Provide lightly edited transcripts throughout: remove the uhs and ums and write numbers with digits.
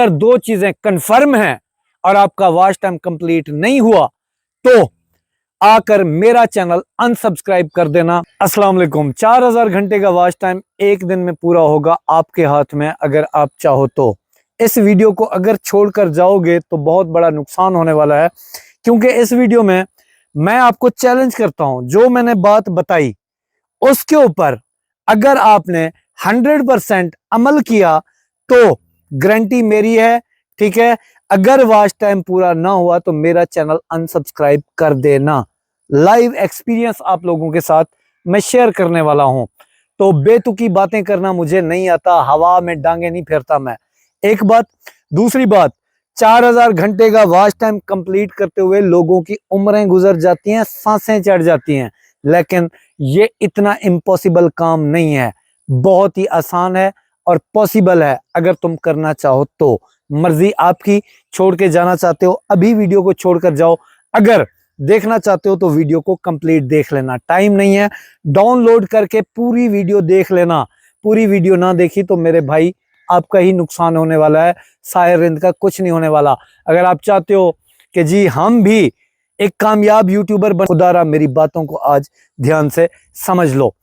अगर दो चीजें कंफर्म हैं और आपका वॉच टाइम कंप्लीट नहीं हुआ तो आकर मेरा चैनल अनसब्सक्राइब कर देना। अस्सलाम वालेकुम। 4000 घंटे का वॉच टाइम एक दिन में पूरा होगा आपके हाथ में, अगर आप चाहो तो। इस वीडियो को अगर छोड़कर जाओगे तो बहुत बड़ा नुकसान होने वाला है, क्योंकि इस वीडियो में मैं आपको चैलेंज करता हूं, जो मैंने बात बताई उसके ऊपर अगर आपने 100% अमल किया तो गारंटी मेरी है, ठीक है। अगर वॉच टाइम पूरा ना हुआ तो मेरा चैनल अनसब्सक्राइब कर देना। लाइव एक्सपीरियंस आप लोगों के साथ मैं शेयर करने वाला हूं, तो बेतुकी बातें करना मुझे नहीं आता, हवा में डांगे नहीं फेरता मैं। एक बात। दूसरी बात, 4000 घंटे का वॉच टाइम कंप्लीट करते हुए लोगों की उम्रें गुजर जाती हैं, सांसें चढ़ जाती हैं, लेकिन ये इतना इम्पॉसिबल काम नहीं है, बहुत ही आसान है और पॉसिबल है अगर तुम करना चाहो तो। मर्जी आपकी, छोड़ के जाना चाहते हो अभी वीडियो को छोड़कर जाओ, अगर देखना चाहते हो तो वीडियो को कंप्लीट देख लेना। टाइम नहीं है, डाउनलोड करके पूरी वीडियो देख लेना। पूरी वीडियो ना देखी तो मेरे भाई आपका ही नुकसान होने वाला है, सायर रिंद का कुछ नहीं होने वाला। अगर आप चाहते हो कि जी हम भी एक कामयाब यूट्यूबर बन, खुदारा मेरी बातों को आज ध्यान से समझ लो।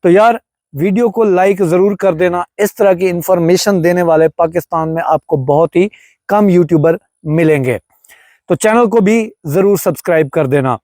तो यार वीडियो को लाइक जरूर कर देना। इस तरह की इंफॉर्मेशन देने वाले पाकिस्तान में आपको बहुत ही कम यूट्यूबर मिलेंगे, तो चैनल को भी जरूर सब्सक्राइब कर देना।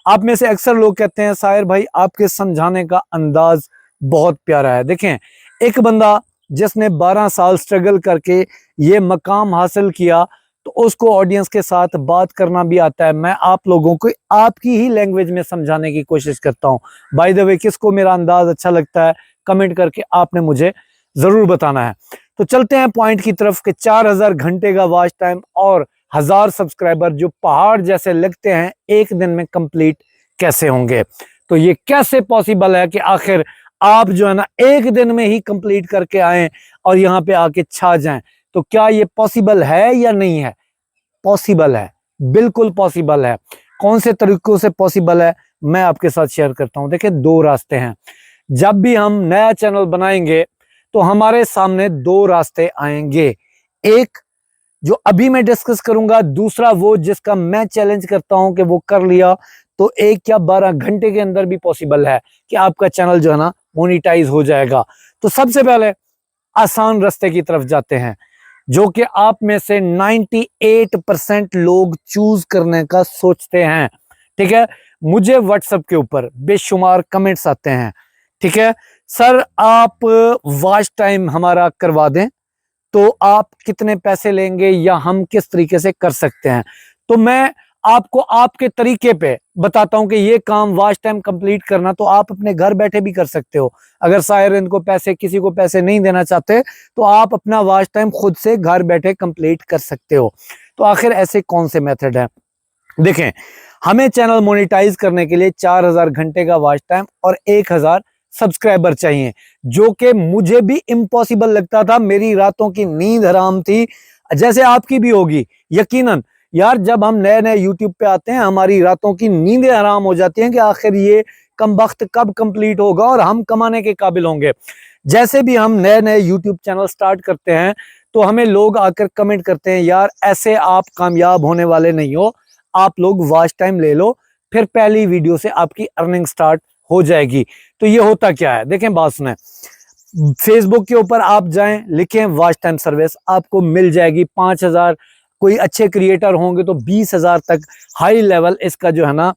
आप में से अक्सर लोग कहते हैं साहिर भाई आपके समझाने का अंदाज बहुत प्यारा है। देखें, एक बंदा जिसने 12 साल स्ट्रगल करके ये मकाम हासिल किया तो उसको ऑडियंस के साथ बात करना भी आता है। मैं आप लोगों को आपकी ही लैंग्वेज में समझाने की कोशिश करता हूं। बाय द वे, किसको मेरा अंदाज अच्छा लगता है कमेंट करके आपने मुझे जरूर बताना है। तो चलते हैं पॉइंट की तरफ कि 4000 घंटे का वॉच टाइम और 1000 सब्सक्राइबर जो पहाड़ जैसे लगते हैं एक दिन में कंप्लीट कैसे होंगे। तो ये कैसे पॉसिबल है कि आखिर आप जो है ना एक दिन में ही कंप्लीट करके आए और यहाँ पे आके छा जाएं। तो क्या ये पॉसिबल है या नहीं है? पॉसिबल है, बिल्कुल पॉसिबल है। कौन से तरीकों से पॉसिबल है मैं आपके साथ शेयर करता हूं। देखिए, दो रास्ते हैं। जब भी हम नया चैनल बनाएंगे तो हमारे सामने दो रास्ते आएंगे, एक जो अभी मैं डिस्कस करूंगा, दूसरा वो जिसका मैं चैलेंज करता हूं कि वो कर लिया तो 1 या 12 घंटे के अंदर भी पॉसिबल है कि आपका चैनल जो है ना मोनिटाइज हो जाएगा। तो सबसे पहले आसान रास्ते की तरफ जाते हैं, जो कि आप में से 98% लोग चूज करने का सोचते हैं, ठीक है। मुझे व्हाट्सएप के ऊपर बेशुमार कमेंट्स आते हैं, ठीक है, सर आप वॉच टाइम हमारा करवा दें तो आप कितने पैसे लेंगे या हम किस तरीके से कर सकते हैं। तो मैं आपको आपके तरीके पे बताता हूं कि ये काम वॉच टाइम कंप्लीट करना तो आप अपने घर बैठे भी कर सकते हो। अगर सायरन को पैसे, किसी को पैसे नहीं देना चाहते तो आप अपना वॉच टाइम खुद से घर बैठे कंप्लीट कर सकते हो। तो आखिर ऐसे कौन से मेथड है? देखें, हमें चैनल मोनेटाइज करने के लिए 4000 घंटे का वॉच टाइम और 1000 सब्सक्राइबर चाहिए, जो कि मुझे भी इम्पॉसिबल लगता था। मेरी रातों की नींद हराम थी, जैसे आपकी भी होगी यकीनन। यार जब हम नए नए यूट्यूब पे आते हैं हमारी रातों की नींदें हराम हो जाती हैं कि आखिर ये कमबख्त कब कंप्लीट होगा और हम कमाने के काबिल होंगे। जैसे भी हम नए नए यूट्यूब चैनल स्टार्ट करते हैं तो हमें लोग आकर कमेंट करते हैं, यार ऐसे आप कामयाब होने वाले नहीं हो, आप लोग वॉच टाइम ले लो, फिर पहली वीडियो से आपकी अर्निंग स्टार्ट हो जाएगी। तो ये होता क्या है, देखें बात सुने। फेसबुक के ऊपर आप जाएं, लिखें वॉच टाइम सर्विस, आपको मिल जाएगी 5000, कोई अच्छे क्रिएटर होंगे तो 20,000 तक हाई लेवल इसका जो है ना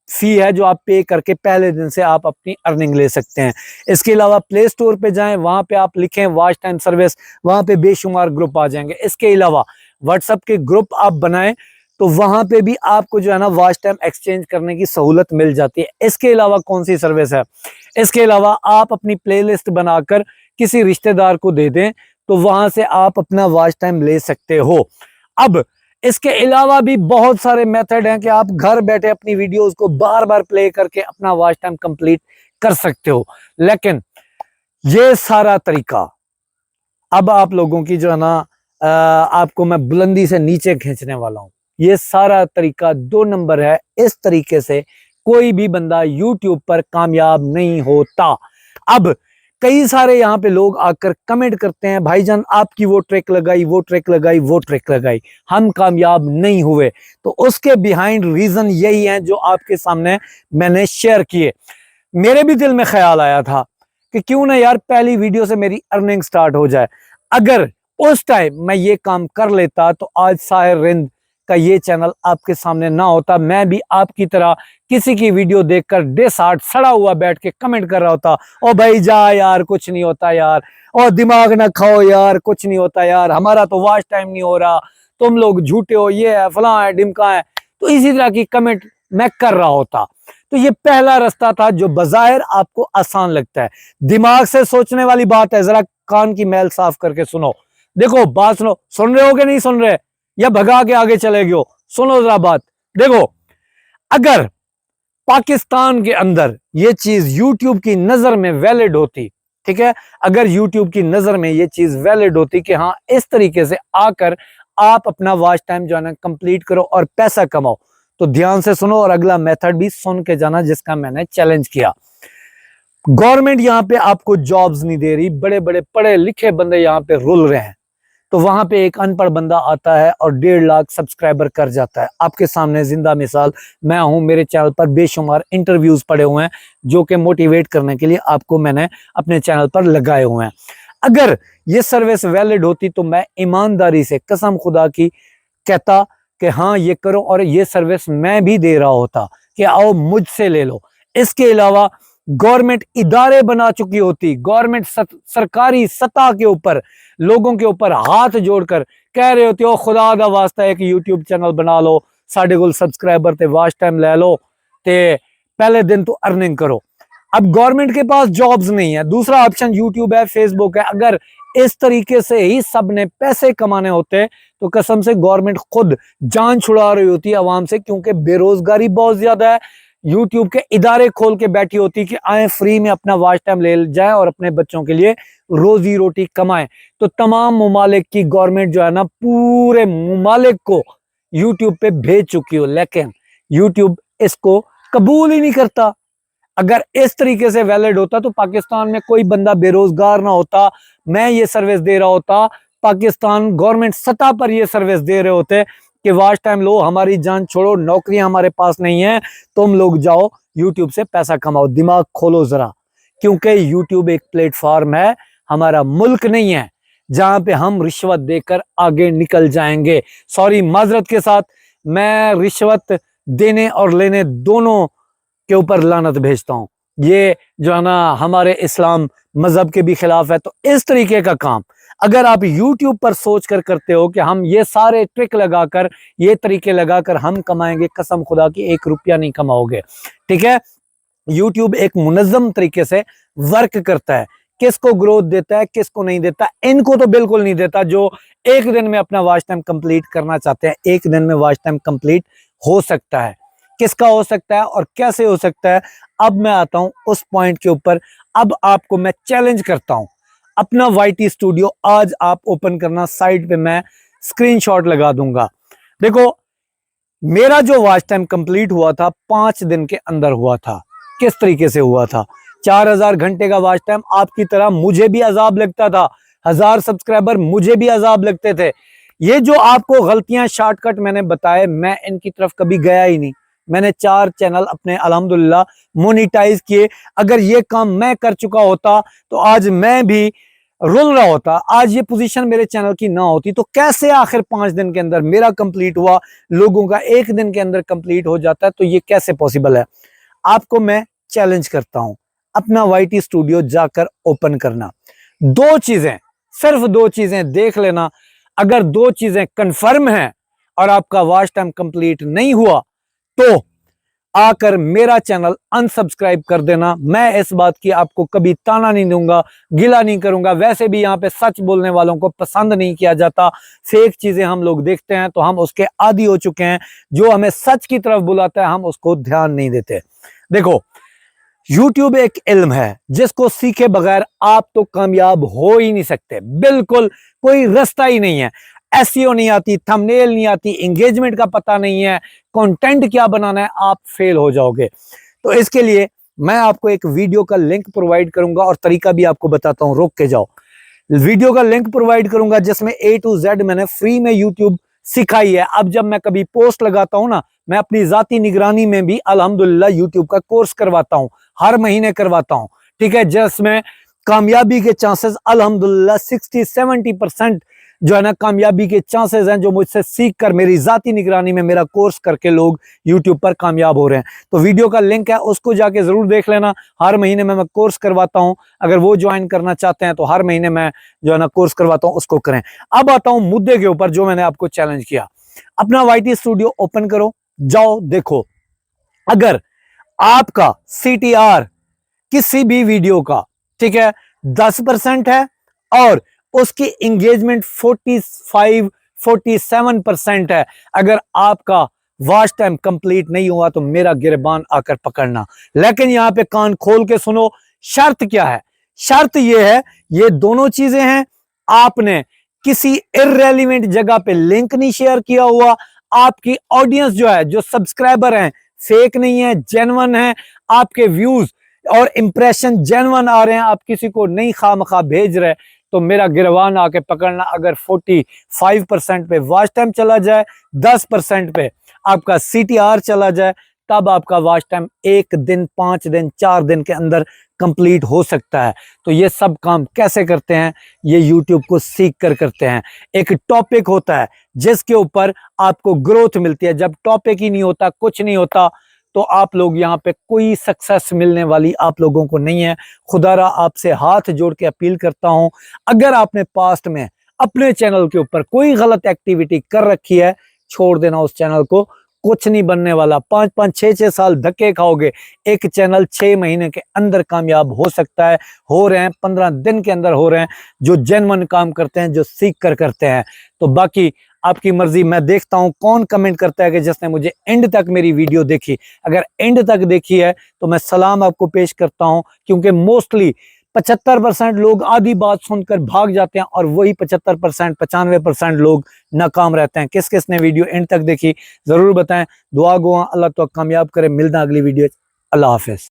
फी है, जो आप पे करके पहले दिन से आप अपनी अर्निंग ले सकते हैं। इसके अलावा प्ले स्टोर पे जाएं, वहां पे आप लिखें वॉच टाइम सर्विस, वहां पे बेशुमार ग्रुप आ जाएंगे। इसके अलावा व्हाट्सएप के ग्रुप आप बनाएं तो वहां पे भी आपको जो है ना वॉच टाइम एक्सचेंज करने की सहूलत मिल जाती है। इसके अलावा कौन सी सर्विस है? इसके अलावा आप अपनी प्लेलिस्ट बनाकर किसी रिश्तेदार को दे दें तो वहां से आप अपना वॉच टाइम ले सकते हो। अब इसके अलावा भी बहुत सारे मेथड हैं कि आप घर बैठे अपनी वीडियोस को बार बार प्ले करके अपना वॉच टाइम कंप्लीट कर सकते हो। लेकिन ये सारा तरीका अब आप लोगों की जो है ना आपको मैं बुलंदी से नीचे खींचने वाला हूं। ये सारा तरीका 2 नंबर है। इस तरीके से कोई भी बंदा यूट्यूब पर कामयाब नहीं होता। अब कई सारे यहाँ पे लोग आकर कमेंट करते हैं, भाईजान आपकी वो ट्रिक लगाई, वो ट्रिक लगाई, वो ट्रिक लगाई, हम कामयाब नहीं हुए। तो उसके बिहाइंड रीजन यही है जो आपके सामने मैंने शेयर किए। मेरे भी दिल में ख्याल आया था कि क्यों ना यार पहली वीडियो से मेरी अर्निंग स्टार्ट हो जाए। अगर उस टाइम मैं ये काम कर लेता तो आज साहिर रिंद का ये चैनल आपके सामने ना होता। मैं भी आपकी तरह किसी की वीडियो देखकर डिसहार्ट सड़ा हुआ बैठ के कमेंट कर रहा होता, ओ भाई जा यार कुछ नहीं होता यार, और दिमाग ना खाओ यार कुछ नहीं होता यार, हमारा तो वॉच टाइम नहीं हो रहा, तुम लोग झूठे हो, ये है फलां है ढिमका है। तो इसी तरह की कमेंट मैं कर रहा होता। तो ये पहला रास्ता था जो बाज़ाहिर आपको आसान लगता है। दिमाग से सोचने वाली बात है, जरा कान की मैल साफ करके सुनो। देखो बात सुनो, सुन रहे हो कि नहीं सुन रहे, या भगा के आगे चले गए हो? सुनो जरा बात। देखो, अगर पाकिस्तान के अंदर ये चीज यूट्यूब की नजर में वैलिड होती, ठीक है, अगर यूट्यूब की नजर में ये चीज वैलिड होती कि हाँ इस तरीके से आकर आप अपना वॉच टाइम जो है ना कंप्लीट करो और पैसा कमाओ, तो ध्यान से सुनो और अगला मेथड भी सुन के जाना जिसका मैंने चैलेंज किया। गवर्नमेंट यहाँ पे आपको जॉब्स नहीं दे रही, बड़े बड़े पढ़े लिखे बंदे यहाँ पे रुल रहे हैं, तो वहां पे एक अनपढ़ बंदा आता है और 1.5 लाख सब्सक्राइबर कर जाता है। आपके सामने जिंदा मिसाल मैं हूं, मेरे चैनल पर बेशुमार इंटरव्यूज पड़े हुए हैं जो कि मोटिवेट करने के लिए आपको मैंने अपने चैनल पर लगाए हुए हैं। अगर ये सर्विस वैलिड होती तो मैं ईमानदारी से कसम खुदा की कहता कि हाँ ये करो, और ये सर्विस मैं भी दे रहा होता कि आओ मुझसे ले लो। इसके अलावा गवर्नमेंट इदारे बना चुकी होती, गवर्नमेंट सरकारी सतह के ऊपर लोगों के ऊपर हाथ जोड़कर कह रहे होते हो खुदा दा वास्ता एक यूट्यूब चैनल बना लो, साढ़े को सब्सक्राइबर ते वॉच टाइम ले लो ते पहले दिन तो अर्निंग करो। अब गवर्नमेंट के पास जॉब्स नहीं है, दूसरा ऑप्शन यूट्यूब है, फेसबुक है। अगर इस तरीके से ही सब ने पैसे कमाने होते तो कसम से गवर्नमेंट खुद जान छुड़ा रही होती आवाम से, क्योंकि बेरोजगारी बहुत ज्यादा है। यूट्यूब के इदारे खोल के बैठी होती कि आए फ्री में अपना वॉच टाइम ले जाए और अपने बच्चों के लिए रोजी रोटी कमाएं। तो तमाम मुमालिक की गवर्नमेंट जो है ना पूरे मुमालिक को यूट्यूब पे भेज चुकी हो, लेकिन यूट्यूब इसको कबूल ही नहीं करता। अगर इस तरीके से वैलिड होता तो पाकिस्तान में कोई बंदा बेरोजगार ना होता, मैं ये सर्विस दे रहा होता, पाकिस्तान गवर्नमेंट सतह पर ये सर्विस दे रहे होते कि वॉच टाइम लो, हमारी जान छोड़ो, नौकरियां हमारे पास नहीं है, तुम लोग जाओ यूट्यूब से पैसा कमाओ। दिमाग खोलो जरा, क्योंकि यूट्यूब एक प्लेटफॉर्म है, हमारा मुल्क नहीं है जहां पे हम रिश्वत देकर आगे निकल जाएंगे। सॉरी, माजरत के साथ, मैं रिश्वत देने और लेने दोनों के ऊपर लानत भेजता हूं। ये जो है ना हमारे इस्लाम मजहब के भी खिलाफ है। तो इस तरीके का काम अगर आप YouTube पर सोच कर करते हो कि हम ये सारे ट्रिक लगाकर, ये तरीके लगाकर हम कमाएंगे, कसम खुदा की 1 रुपया नहीं कमाओगे। ठीक है, YouTube एक मुनज़्ज़म तरीके से वर्क करता है, किसको ग्रोथ देता है किसको नहीं देता। इनको तो बिल्कुल नहीं देता जो एक दिन में अपना वॉच टाइम कंप्लीट करना चाहते हैं। एक दिन में वॉच टाइम कंप्लीट हो सकता है, किसका हो सकता है और कैसे हो सकता है, अब मैं आता हूं उस पॉइंट के ऊपर। अब आपको मैं चैलेंज करता हूं, अपना YT स्टूडियो आज आप ओपन करना, साइड पे मैं स्क्रीनशॉट लगा दूंगा। देखो, मेरा जो वॉच टाइम कंप्लीट हुआ था 5 दिन के अंदर हुआ था। किस तरीके से हुआ था? 4000 घंटे का वॉच टाइम। आपकी तरह मुझे भी अजाब लगता था, 1000 सब्सक्राइबर मुझे भी अजाब लगते थे। ये जो आपको गलतियां शॉर्टकट मैंने बताए, मैं इनकी तरफ कभी गया ही नहीं। मैंने 4 चैनल अपने अल्हम्दुलिल्लाह मोनेटाइज किए। अगर ये काम मैं कर चुका होता तो आज मैं भी रुल रहा होता, आज ये पोजीशन मेरे चैनल की ना होती। तो कैसे आखिर 5 दिन के अंदर मेरा कंप्लीट हुआ, लोगों का 1 दिन के अंदर कंप्लीट हो जाता है? तो ये कैसे पॉसिबल है? आपको मैं चैलेंज करता हूं, अपना YT स्टूडियो जाकर ओपन करना। 2 चीजें, सिर्फ 2 चीजें देख लेना। अगर 2 चीजें कंफर्म हैं और आपका वॉच टाइम कंप्लीट नहीं हुआ तो आकर मेरा चैनल अनसब्सक्राइब कर देना। मैं इस बात की आपको कभी ताना नहीं दूंगा, गिला नहीं करूंगा। वैसे भी यहाँ पे सच बोलने वालों को पसंद नहीं किया जाता। फेक चीजें हम लोग देखते हैं तो हम उसके आदी हो चुके हैं। जो हमें सच की तरफ बुलाता है हम उसको ध्यान नहीं देते। देखो, YouTube एक इल्म है जिसको सीखे बगैर आप तो कामयाब हो ही नहीं सकते। बिल्कुल कोई रास्ता ही नहीं है। SEO नहीं आती, थंबनेल नहीं आती, एंगेजमेंट का पता नहीं है, कंटेंट क्या बनाना है, आप फेल हो जाओगे। तो इसके लिए मैं आपको एक वीडियो का लिंक प्रोवाइड करूंगा और तरीका भी आपको बताता हूं, रोक के जाओ। वीडियो का लिंक प्रोवाइड करूंगा जिसमें A to Z मैंने फ्री में यूट्यूब सिखाई है। अब जब मैं कभी पोस्ट लगाता हूं ना, मैं अपनी जाती निगरानी में भी अल्हम्दुलिल्लाह यूट्यूब का कोर्स करवाता हूं, हर महीने करवाता हूं, ठीक है, जिसमें कामयाबी के चांसेस अल्हम्दुलिल्लाह 60-70% जो है ना कामयाबी के चांसेस हैं, जो मुझसे सीख कर मेरी जाती निगरानी में मेरा कोर्स करके लोग यूट्यूब पर कामयाब हो रहे हैं। तो वीडियो का लिंक है, उसको जाके जरूर देख लेना। हर महीने में मैं कोर्स करवाता हूं, अगर वो ज्वाइन करना चाहते हैं तो हर महीने मैं जो है ना कोर्स करवाता हूं, उसको करें। अब आता हूं मुद्दे के ऊपर जो मैंने आपको चैलेंज किया। अपना YT स्टूडियो ओपन करो, जाओ देखो, अगर आपका CTR किसी भी वीडियो का, ठीक है, 10% है और उसकी इंगेजमेंट 45-47% है, अगर आपका वॉच टाइम कंप्लीट नहीं हुआ तो मेरा गिरबान आकर पकड़ना। लेकिन यहां पे कान खोल के सुनो, शर्त क्या है? शर्त यह है, ये दोनों चीजें हैं, आपने किसी इररेलेवेंट जगह पे लिंक नहीं शेयर किया हुआ, आपकी ऑडियंस जो है, जो सब्सक्राइबर हैं, फेक नहीं है, जेन्युइन है, आपके व्यूज और इंप्रेशन जेन्युइन आ रहे हैं, आप किसी को नहीं खामखा भेज रहे, तो मेरा गिरबान आके पकड़ना। अगर 45% पे वॉच टाइम चला जाए, 10% पे आपका CTR चला जाए, तब आपका वॉच टाइम 1 दिन, 5 दिन, 4 दिन के अंदर कंप्लीट हो सकता है। तो ये सब काम कैसे करते हैं? ये YouTube को सीख कर करते हैं। एक टॉपिक होता है जिसके ऊपर आपको ग्रोथ मिलती है। जब टॉपिक ही नहीं होता, कुछ नहीं होता, तो आप लोग यहाँ पे कोई सक्सेस मिलने वाली आप लोगों को नहीं है। खुदारा आपसे हाथ जोड़ के अपील करता हूं, अगर आपने पास्ट में अपने चैनल के ऊपर कोई गलत एक्टिविटी कर रखी है, छोड़ देना उस चैनल को, कुछ नहीं बनने वाला। 5-5, 6-6 साल धक्के खाओगे, एक चैनल 6 महीने के अंदर कामयाब हो सकता है। हो रहे हैं, 15 दिन के अंदर हो रहे हैं, जो जेन्युइन काम करते हैं, जो सीख कर करते हैं। तो बाकी आपकी मर्जी। मैं देखता हूं कौन कमेंट करता है कि जिसने मुझे एंड तक मेरी वीडियो देखी। अगर एंड तक देखी है तो मैं सलाम आपको पेश करता हूं, क्योंकि मोस्टली 75% लोग आधी बात सुनकर भाग जाते हैं और वही 75%, 95% लोग नाकाम रहते हैं। किस किस ने वीडियो एंड तक देखी जरूर बताएं। दुआ गो अल्लाह तो कामयाब करे। मिलना अगली वीडियो। अल्लाह हाफिज।